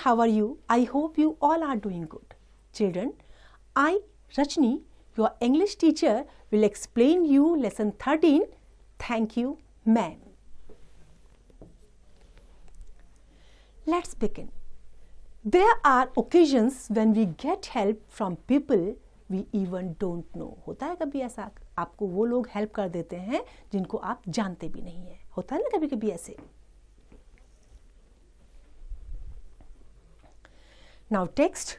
how are you? I hope you all are doing good. Children, I, Rajni, your English teacher, will explain you lesson 13. Thank you, ma'am. Let's begin. There are occasions when we get help from people we even don't know. होता है कभी ऐसा, आपको वो लोग help कर देते हैं जिनको आप जानते भी नहीं हैं. होता है ना कभी कभी ऐसे. Now text.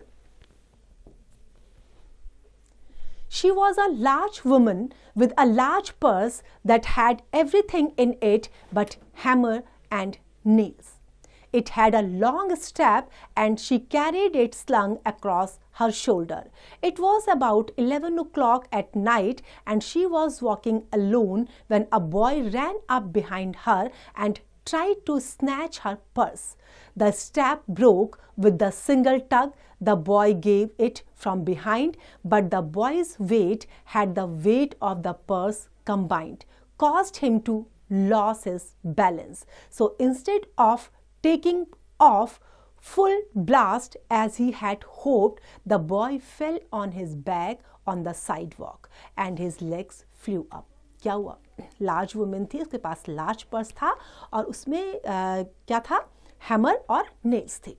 She was a large woman with a large purse that had everything in it but hammer and nails. It had a long strap and she carried it slung across her shoulder. It was about 11 o'clock at night and she was walking alone when a boy ran up behind her and tried to snatch her purse. The strap broke with the single tug. The boy gave it from behind, but the boy's weight had the weight of the purse combined, caused him to lose his balance. So instead of taking off full blast as he had hoped, the boy fell on his back on the sidewalk and his legs flew up. क्या हुआ? Large women थी, उसके पास large purse था और उसमें क्या था? Hammer और नेल्स थे.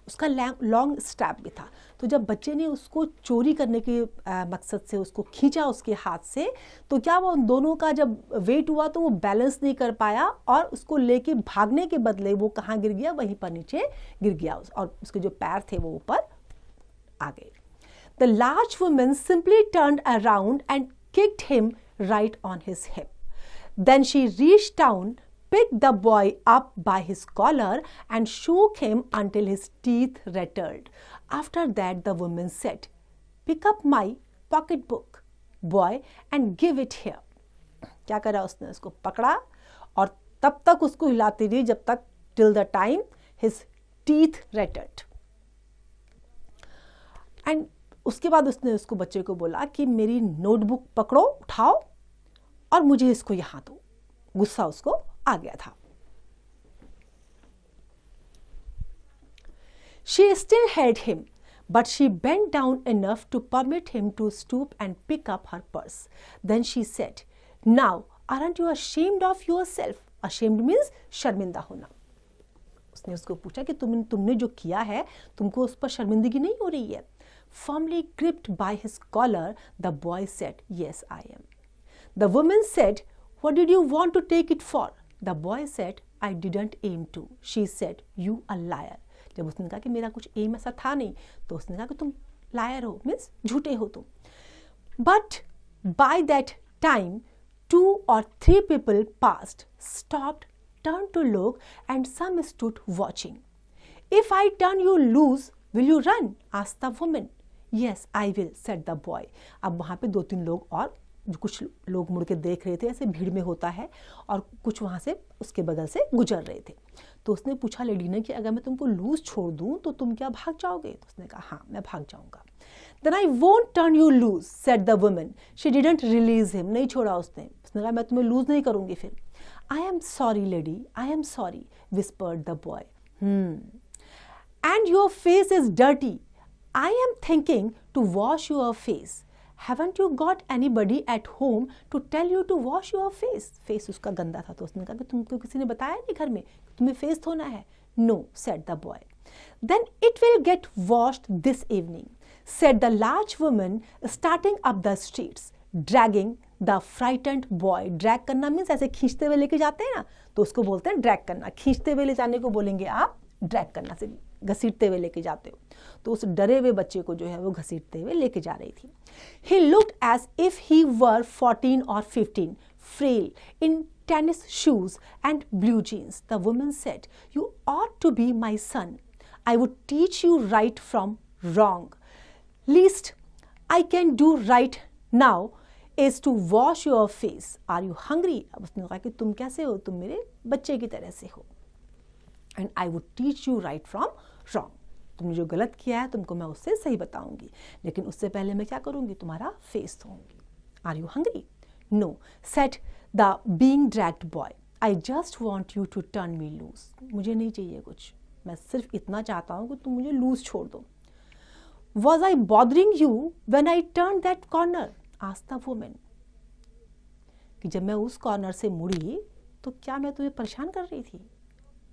उसका लॉन्ग स्ट्रैप भी था. तो जब बच्चे ने उसको चोरी करने के मकसद से उसको खींचा उसके हाथ से, तो क्या वो उन दोनों का जब वेट हुआ तो वो बैलेंस नहीं कर पाया और उसको लेके भागने के बदले वो कहाँ गिर गया? वहीं पर नीचे गिर गया और उसके जो पैर थे वो ऊपर आ गए. The large woman simply turned around and kicked him right on his hip. Then she reached down, picked the boy up by his collar and shook him until his teeth rattled. After that, the woman said, "Pick up my pocketbook, boy, and give it here." क्या करा उसने? उसको पकड़ा और तब तक उसको हिलाती रही जब तक till the time his teeth rattled. And उसके बाद उसने उसको बच्चे को बोला कि मेरी नोटबुक पकड़ो, उठाओ और मुझे इसको यहाँ दो. गुस्सा उसको आ गया था. She still held him, but she bent down enough to permit him to stoop and pick up her purse. Then she said, "Now, aren't you ashamed of yourself?" Ashamed means शर्मिंदा होना. उसने उसको पूछा कि तुमने जो किया है, तुमको उस पर शर्मिंदगी नहीं हो रही है? Firmly gripped by his collar, the boy said, "Yes, I am." The woman said, "What did you want to take it for?" The boy said, "I didn't aim to." She said, "You a liar." जब उसने कहा कि मेरा कुछ M ऐसा था नहीं, तो उसने कहा कि तुम लायर हो, मीन्स झूठे हो तुम. But by that time, 2 or 3 people passed, stopped, turned to look, and some stood watching. "If I turn you loose, will you run?" asked the woman. "Yes, I will," said the boy. अब वहाँ पे 2-3 लोग और कुछ लोग मुड़ के देख रहे थे, ऐसे भीड़ में होता है, और कुछ वहाँ से उसके बगल से गुजर रहे थे. तो उसने पूछा लेडी ने कि अगर मैं तुमको लूज छोड़ दूं तो तुम क्या भाग जाओगे? तो उसने कहा हाँ, मैं भाग जाऊंगा. Then I won't turn you loose, said the woman. She didn't release him. नहीं छोड़ा उसने. उसने कहा मैं तुम्हें लूज नहीं करूंगी फिर. I am sorry, lady. I am sorry, whispered the boy. And your face is dirty. I am thinking to wash your face. Haven't you got anybody at home to tell you to wash your face? Face उसका गंदा था, तो उसने कहा कि तुमको किसी ने बताया नहीं घर में तुम्हें फेस धोना है? No, said the boy. Then it will get washed this evening, said the large woman, starting up the streets, dragging the frightened boy. Drag करना means ऐसे खींचते हुए लेके जाते हैं ना, तो उसको बोलते हैं drag करना. खींचते हुए ले जाने को बोलेंगे आप drag करना, से घसीटते हुए लेके जाते हो. तो उस डरे हुए बच्चे को जो है वो घसीटते हुए लेके जा रही थी. He looked as if he were 14 or 15, frail, in tennis shoes and blue jeans. The woman said, "You ought to be my son. I would teach you right from wrong. Least I can do right now is to wash your face. Are you hungry?" अब उसने कहा कि तुम कैसे हो? तुम मेरे बच्चे की तरह से हो. And I would teach you right from wrong. तुमने जो गलत किया है तुमको मैं उससे सही बताऊंगी, लेकिन उससे पहले मैं क्या करूंगी? तुम्हारा face धोऊंगी. Are you hungry? No, said the being dragged boy. I just want you to turn me loose. मुझे नहीं चाहिए कुछ, मैं सिर्फ इतना चाहता हूँ कि तुम मुझे लूज छोड़ दो. Was I bothering you when I turned that corner? asked the woman. कि जब मैं उस कॉर्नर से मुड़ी तो क्या मैं तुम्हें परेशान कर रही थी?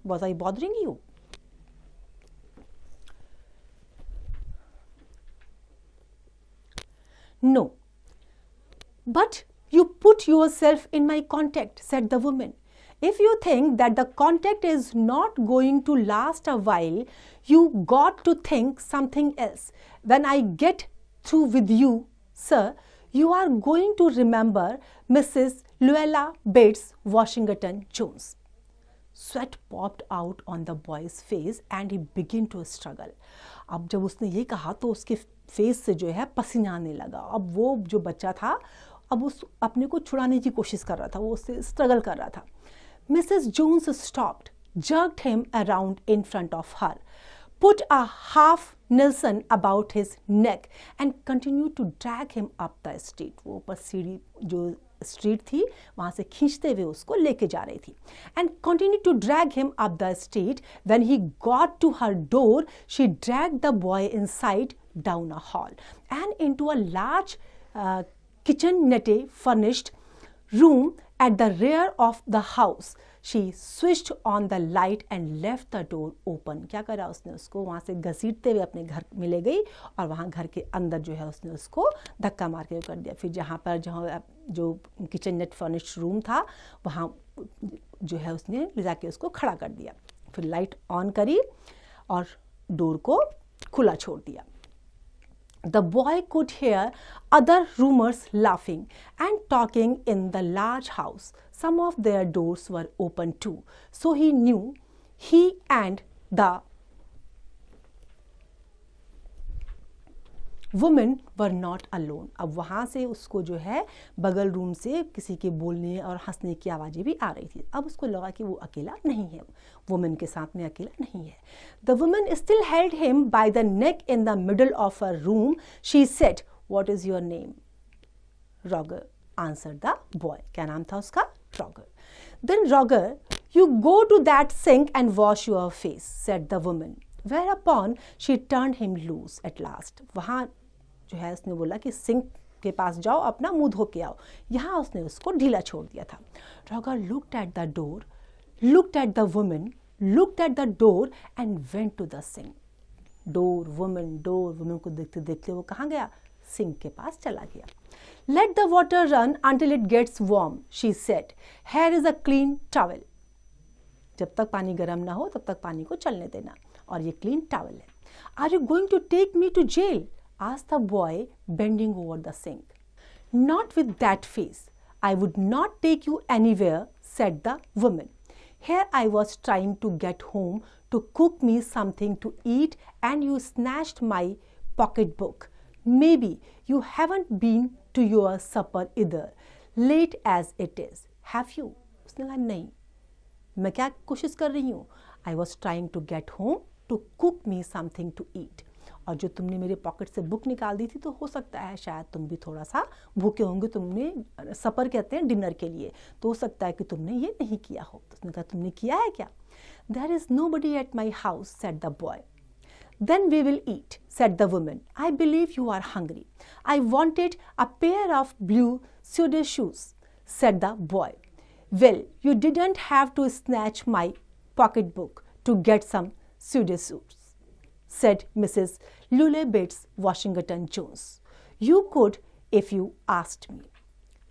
Was I bothering you? No. But you put yourself in my contact, said the woman. If you think that the contact is not going to last a while, you got to think something else. When I get through with you, sir, you are going to remember Mrs. Luella Bates Washington Jones. Sweat popped out on the boy's face and he began to struggle. अब जब उसने ये कहा तो उसके face से जो है पसीना आने लगा. अब वो जो बच्चा था अब उस अपने को छुड़ाने की कोशिश कर रहा था, वो उससे स्ट्रगल कर रहा था. Mrs. Jones stopped, jerked him around in front of her, put a half Nelson about his neck and continued to drag him up the street. वो ऊपर सीढ़ी जो स्ट्रीट थी वहाँ से खींचते हुए उसको लेके जा रही थी. And continued to drag him up the street. When he got to her door, she dragged the boy inside down a hall and into a large kitchenette furnished room at the rear of the house. She switched on the light and left the door open. क्या करा उसने? उसको वहाँ से घसीटते हुए अपने घर में ले गई और वहाँ घर के अंदर जो है उसने उसको धक्का मार के कर दिया. फिर जहाँ जो किचन नेट फर्निश्ड रूम था वहाँ जो है उसने ले जाके उसको खड़ा कर दिया. फिर लाइट ऑन करी और डोर को खुला छोड़ दिया. The boy could hear other roomers laughing and talking in the large house. Some of their doors were open too, so he knew he and the women were not alone. अब वहाँ से उसको जो है बगल रूम से किसी के बोलने और हंसने की आवाज़ें भी आ रही थी. अब उसको लगा कि वो अकेला नहीं है, वुमेन के साथ में अकेला नहीं है. The woman still held him by the neck in the middle of her room. She said, "What is your name?" Roger, answered the boy. क्या नाम था उसका? Roger. Then Roger, you go to that sink and wash your face, said the woman. Whereupon she turned him loose at last. वहाँ जो है उसने बोला कि सिंक के पास जाओ, अपना मुंह धो के आओ. यहाँ उसने उसको ढीला छोड़ दिया था. Roger looked at the door, looked at the woman, looked at the door and went to the sink. Door woman को देखते देखते वो कहाँ गया? सिंक के पास चला गया. Let the water run until it gets warm, she said. Here is a clean towel. जब तक पानी गर्म ना हो तब तक पानी को चलने देना. और ये क्लीन टॉवल है. Are you going to take me to jail? asked the boy, bending over the sink. Not with that face. I would not take you anywhere, said the woman. Here I was trying to get home to cook me something to eat and you snatched my pocketbook. Maybe you haven't been to your supper either, late as it is. Have you? उसने कहा नहीं. मैं क्या कोशिश कर रही हूँ? I was trying to get home to cook me something to eat. और जो तुमने मेरे पॉकेट से बुक निकाल दी थी तो हो सकता है शायद तुम भी थोड़ा सा भूखे होंगे. तुमने सपर कहते हैं डिनर के लिए, तो हो सकता है कि तुमने ये नहीं किया हो. तो उसने कहा तुमने किया है क्या? There is nobody at my house, said the boy. Then we will eat, said the woman. I believe you are hungry. I wanted a pair of blue suede shoes, said the boy. Well, you didn't have to snatch my pocketbook to get some suede shoes, said Mrs. Luella Bates Washington Jones. You could if you asked me.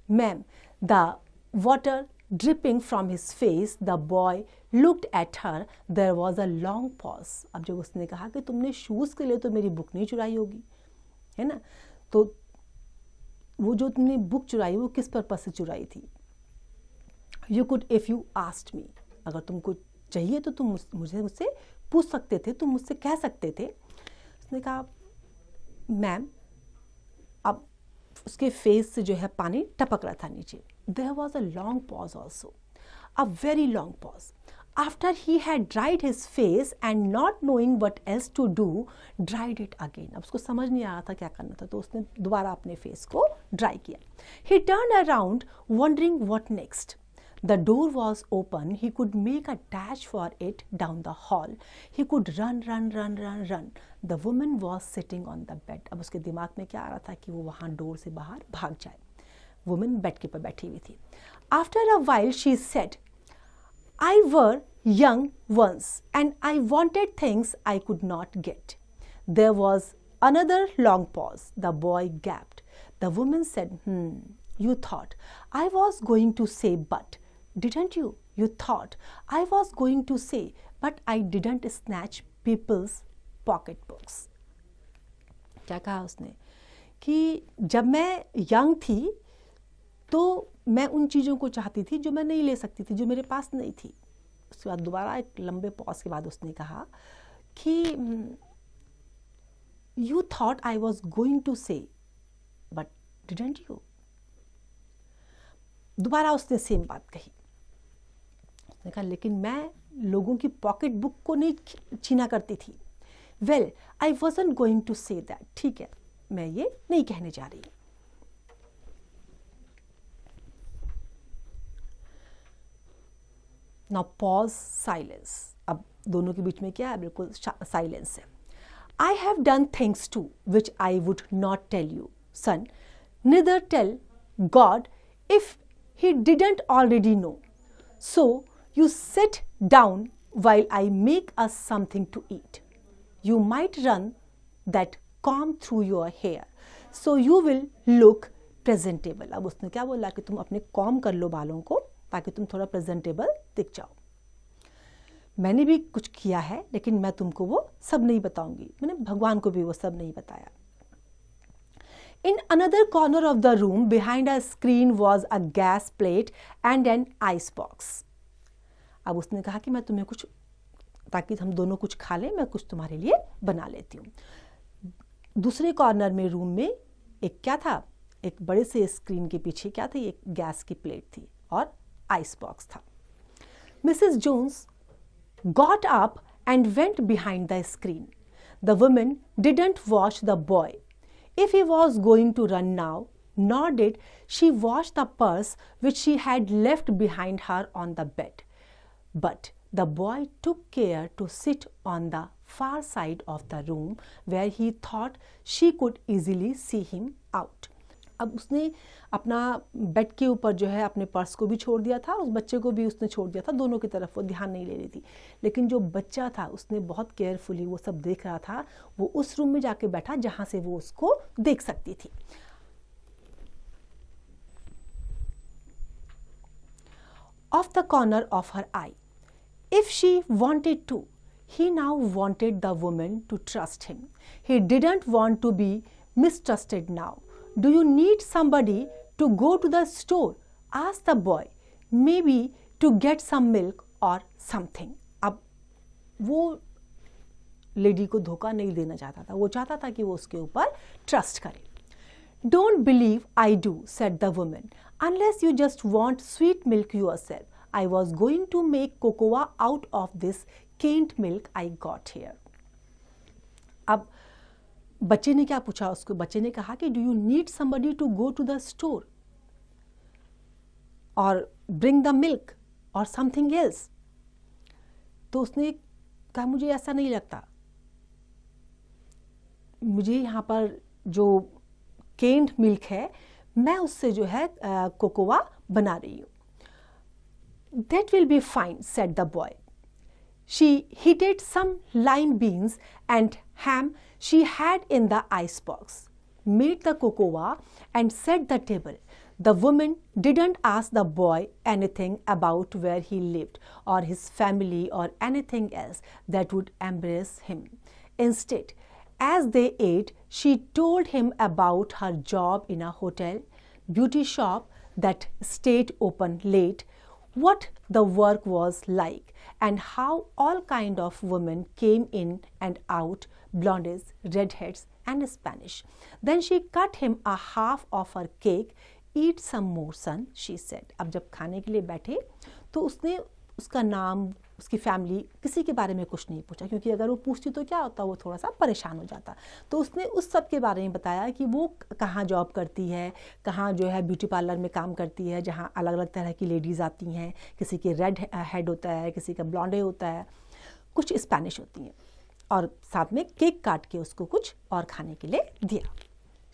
Ma'am, the water dripping from his face, the boy looked at her. There was a long pause. अब जब उसने कहा कि तुमने shoes के लिए तो मेरी बुक नहीं चुराई होगी, है ना? तो वो जो तुमने बुक चुराई वो किस पर्पस से चुराई थी? You could if you asked me. अगर तुमको चाहिए तो तुम मुझसे पूछ सकते थे, तुम मुझसे कह सकते थे. उसने कहा मैम, अब उसके फेस से जो है पानी टपक रहा था नीचे. There was a long pause also, a very long pause. After he had dried his face and not knowing what else to do, dried it again. अब उसको समझ नहीं आ रहा था क्या करना था, तो उसने दोबारा अपने फेस को ड्राई किया. He turned around, wondering what next. The door was open. He could make a dash for it down the hall. He could run. The woman was sitting on the bed. अब उसके दिमाग में क्या आ रहा था कि वो वहाँ डोर से बाहर भाग जाए. Woman बेड के ऊपर बैठी हुई थी. After a while she said, I were young once and I wanted things I could not get. There was another long pause. The boy gasped. The woman said, You thought I was going to say but, didn't you? You thought I was going to say but I didn't snatch people's pocketbooks. क्या कहा उसने कि जब मैं young थी तो मैं उन चीज़ों को चाहती थी जो मैं नहीं ले सकती थी, जो मेरे पास नहीं थी. उसके बाद दोबारा एक लंबे पॉज के बाद उसने कहा कि You thought I was going to say but didn't you? दोबारा उसने सेम बात कही. उसने कहा लेकिन मैं लोगों की पॉकेट बुक को नहीं छीना करती थी. Well I wasn't going to say that. ठीक है, मैं ये नहीं कहने जा रही. Now pause, silence. अब दोनों के बीच में क्या है? बिल्कुल साइलेंस है. I have done things to which I would not tell you son, neither tell God if he didn't already know. So you sit down while I make us something to eat. You might run that comb through your hair, so you will look presentable. अब उसने क्या बोला कि तुम अपने com कर लो बालों को ताकि तुम थोड़ा प्रेजेंटेबल दिख जाओ. मैंने भी कुछ किया है लेकिन मैं तुमको वो सब नहीं बताऊंगी. मैंने भगवान को भी वो सब नहीं बताया. In another corner of the room, behind a screen, was a gas plate and an ice box. अब उसने कहा कि मैं तुम्हें कुछ, ताकि हम दोनों कुछ खा लें, मैं कुछ तुम्हारे लिए बना लेती हूँ. दूसरे कॉर्नर में रूम में एक क्या था? एक बड़े से स्क्रीन के पीछे क्या थी? एक गैस की प्लेट थी और आइस बॉक्स था. Mrs. Jones got up and went behind the screen. The woman didn't watch the boy. If he was going to run now, nor did she watch the purse which she had left behind her on the bed. But the boy took care to sit on the far side of the room where he thought she could easily see him out. अब उसने अपना bed के ऊपर जो है अपने purse को भी छोड़ दिया था, उस बच्चे को भी उसने छोड़ दिया था. दोनों की तरफ वो ध्यान नहीं ले रही थी. लेकिन जो बच्चा था उसने बहुत केयरफुली वो सब देख रहा था. वो उस रूम में जाके बैठा जहां से वो उसको देख सकती थी. Off the corner of her eye. If she wanted to, he now wanted the woman to trust him. He didn't want to be mistrusted now. Do you need somebody to go to the store? Asked the boy. Maybe to get some milk or something. अब वो lady को धोखा नहीं देना चाहता था. वो चाहता था कि वो उसके ऊपर ट्रस्ट करे. Don't believe I do, said the woman, unless you just want sweet milk yourself. I was going to make cocoa out of this canned milk I got here. अब बच्चे ने क्या पूछा उसको? बच्चे ने कहा कि do you need somebody to go to the store और ब्रिंग द मिल्क और समथिंग एल्स. तो उसने कहा मुझे ऐसा नहीं लगता, मुझे यहाँ पर जो केन्ड मिल्क है मैं उससे जो है कोकोआ बना रही हूँ. That will be fine, said the boy. She heated some lime beans and ham she had in the ice box, made the cocoa and set the table. The woman didn't ask the boy anything about where he lived or his family or anything else that would embarrass him. Instead, as they ate, she told him about her job in a hotel, beauty shop that stayed open late, what the work was like, and how all kind of women came in and out, blondes, redheads, and Spanish. Then she cut him a half of her cake. Eat some more, son, she said. अब जब खाने के लिए बैठे तो उसने उसका नाम, उसकी फैमिली, किसी के बारे में कुछ नहीं पूछा, क्योंकि अगर वो पूछती तो क्या होता, वो थोड़ा सा परेशान हो जाता। तो उसने उस सब के बारे में बताया कि वो कहाँ जॉब करती है, कहाँ जो है ब्यूटी पार्लर में काम करती है, जहाँ अलग अलग तरह की लेडीज़ आती हैं, किसी के रेड हेड होता है, किसी का ब्लॉन्डे होता है, कुछ स्पेनिश होती हैं, और साथ में केक काट के उसको कुछ और खाने के लिए दिया।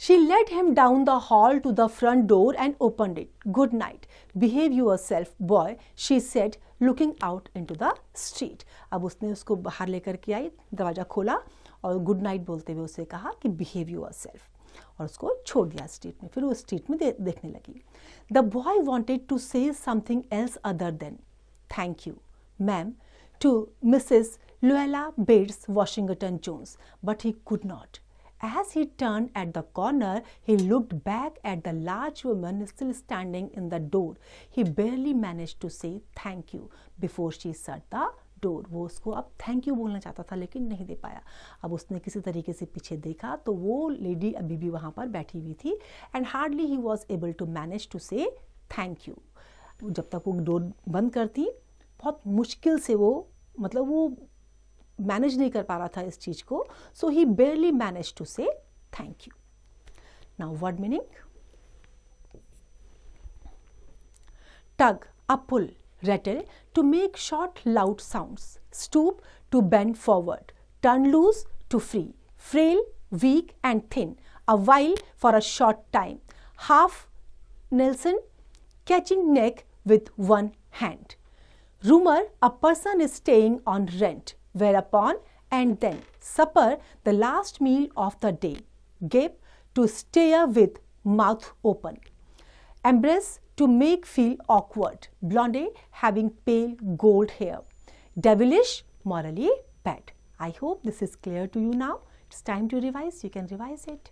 She led him down the hall to the front door and opened it. Good night. Behave yourself, boy, she said, looking out into the street. अब उसने उसको बाहर लेकर के आई, दरवाज़ा खोला और गुड नाइट बोलते हुए उसे कहा कि behave yourself, और उसको छोड़ दिया स्ट्रीट में। फिर वो स्ट्रीट में देखने लगी। The boy wanted to say something else other than thank you, ma'am, to Mrs. Luella Bates Washington Jones, but he could not. As he turned at the corner, he looked back at the large woman still standing in the door. He barely managed to say thank you before she shut the door. वो उसको अब thank you बोलना चाहता था लेकिन नहीं दे पाया। अब उसने किसी तरीके से पीछे देखा तो वो लेडी अभी भी वहाँ पर बैठी हुई थी, and hardly he was able to manage to say thank you. जब तक वो डोर बंद करती, बहुत मुश्किल से वो, मतलब वो मैनेज नहीं कर पा रहा था इस चीज को, सो ही बेयरली manage to say thank you. Now word meaning, tug, a pull, rattle, to make short loud sounds, stoop, to bend forward, turn loose, to free, frail, weak and thin, a while, for a short time, half Nelson, catching neck with one hand. Rumor, a person is staying on rent, whereupon and then supper, the last meal of the day. Gape, to stare with mouth open. Embrace, to make feel awkward. Blonde, having pale gold hair. Devilish, morally bad. I hope this is clear to you now. It's time to revise. You can revise it.